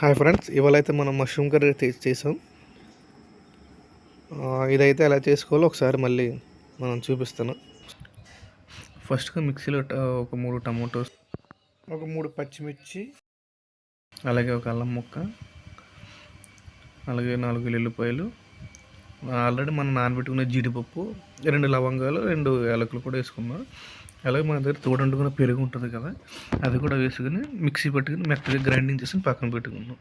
Hi friends, ఇవాళ అయితే మనం మష్రూమ్ కర్రీ చేసాం. ఇదైతే ఎలా చేసుకోవాలో ఒకసారి మళ్ళీ మనం చూపిస్తాను. ఫస్ట్గా మిక్సీలో ఒక 3 టమాటోస్, ఒక 3 పచ్చిమిర్చి, అలాగే ఒక అల్లం ముక్క, అలాగే 4 వెల్లుల్లిపాయలు, ఆల్రెడీ మనం నానబెట్టుకున్న జీడిపప్పు, 2 లవంగాలు, 2 యాలకులు కూడా వేసుకున్నాం. అలాగే మన దగ్గర తోడంటుకున్న పెరుగు ఉంటుంది కదా, అది కూడా వేసుకుని మిక్సీ పట్టుకుని మెత్తగా గ్రైండింగ్ చేసి పక్కన పెట్టుకున్నాం.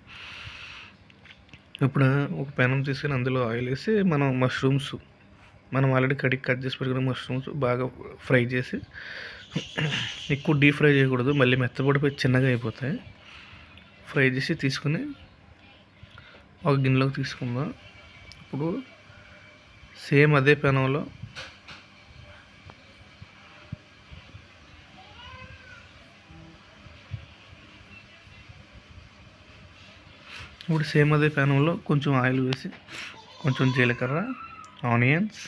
ఇప్పుడు ఒక పెనం తీసుకుని అందులో ఆయిల్ వేసి మనం ఆల్రెడీ కట్ చేసి పెట్టుకున్న మష్రూమ్స్ బాగా ఫ్రై చేసి, ఎక్కువ డీప్ ఫ్రై చేయకూడదు, మళ్ళీ మెత్తపడిపోయి చిన్నగా అయిపోతాయి. ఫ్రై చేసి తీసుకుని ఒక గిన్నెలోకి తీసుకుందాం. ఇప్పుడు సేమ్ అదే పెనంలో కొంచెం ఆయిల్ వేసి, కొంచెం జీలకర్ర, ఆనియన్స్,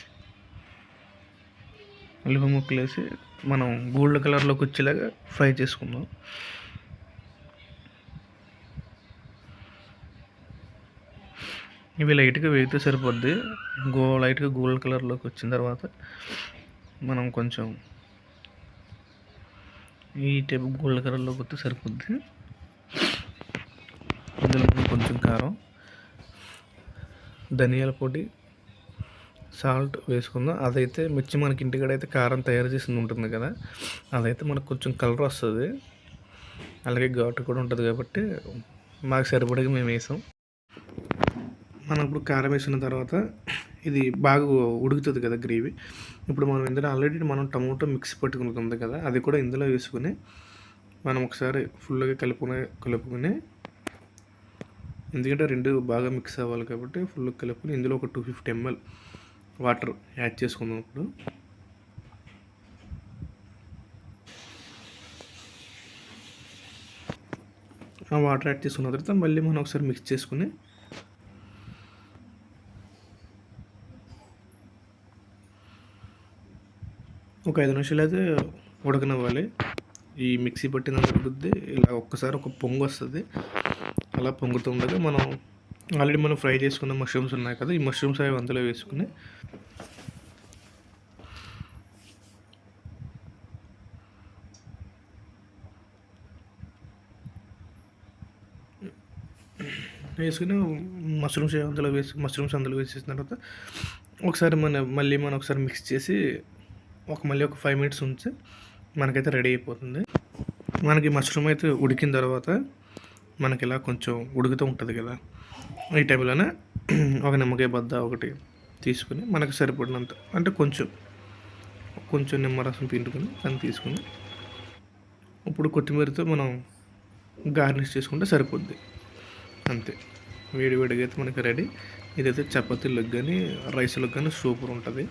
ఉల్లిపాయ ముక్కలు వేసి మనం గోల్డ్ కలర్లోకి వచ్చేలాగా ఫ్రై చేసుకుందాం. ఇవి లైట్గా వేగితే సరిపోద్ది. లైట్గా గోల్డ్ కలర్లోకి వచ్చిన తర్వాత మనం కొంచెం ఈ టైప్ గోల్డ్ కలర్లోకి వస్తే సరిపోద్ది. ఇందులో కొంచెం కారం, ధనియాల పొడి, సాల్ట్ వేసుకుందాం. అదైతే మిర్చి మనకి ఇంటికాడ అయితే కారం తయారు చేసింది ఉంటుంది కదా, అదైతే మనకు కొంచెం కలర్ వస్తుంది, అలాగే ఘాటు కూడా ఉంటుంది కాబట్టి మాకు సరిపడగా మేము వేసాం. మనం ఇప్పుడు కారం వేసిన తర్వాత ఇది బాగా ఉడుకుతుంది కదా గ్రేవీ. ఇప్పుడు మనం ఇందులో ఆల్రెడీ మనం టమాటో మిక్సీ పట్టుకుని కదా, అది కూడా ఇందులో వేసుకుని మనం ఒకసారి ఫుల్గా కలుపుకుని, ఎందుకంటే రెండు బాగా మిక్స్ అవ్వాలి కాబట్టి ఫుల్ కలుపుకొని ఇందులో ఒక 250 ml వాటర్ యాడ్ చేసుకుందాం. ఇప్పుడు ఆ వాటర్ యాడ్ చేసుకున్న తర్వాత మళ్ళీ మనం ఒకసారి మిక్స్ చేసుకుని ఒక 5 నిమిషాలు అయితే ఉడకనివ్వాలి. ఈ మిక్సీ పట్టిన ఉడుకుద్ది, ఇలా ఒక్కసారి ఒక పొంగు వస్తుంది. అలా పొంగుతుండగా మనం ఆల్రెడీ ఫ్రై చేసుకున్న మష్రూమ్స్ ఉన్నాయి కదా, ఈ మష్రూమ్స్ అవి అందులో వేసుకుని మష్రూమ్స్ అందులో వేసేసిన తర్వాత ఒకసారి మళ్ళీ ఒకసారి మిక్స్ చేసి మళ్ళీ ఒక 5 minutes ఉంచి మనకైతే రెడీ అయిపోతుంది. మనకి మష్రూమ్ అయితే ఉడికిన తర్వాత మనకి ఇలా కొంచెం ఉడుకుతూ ఉంటుంది కదా, ఈ టైంలోనే ఒక నిమ్మకాయ బద్ద ఒకటి తీసుకుని మనకు సరిపడినంత, అంటే కొంచెం నిమ్మరసం పిండుకొని దాన్ని తీసుకుని ఇప్పుడు కొత్తిమీరతో మనం గార్నిష్ చేసుకుంటే సరిపోద్ది. అంతే, వేడిగా అయితే మనకి రెడీ. ఇదైతే చపాతీలకు కానీ రైస్లకు కానీ సూపర్ ఉంటుంది.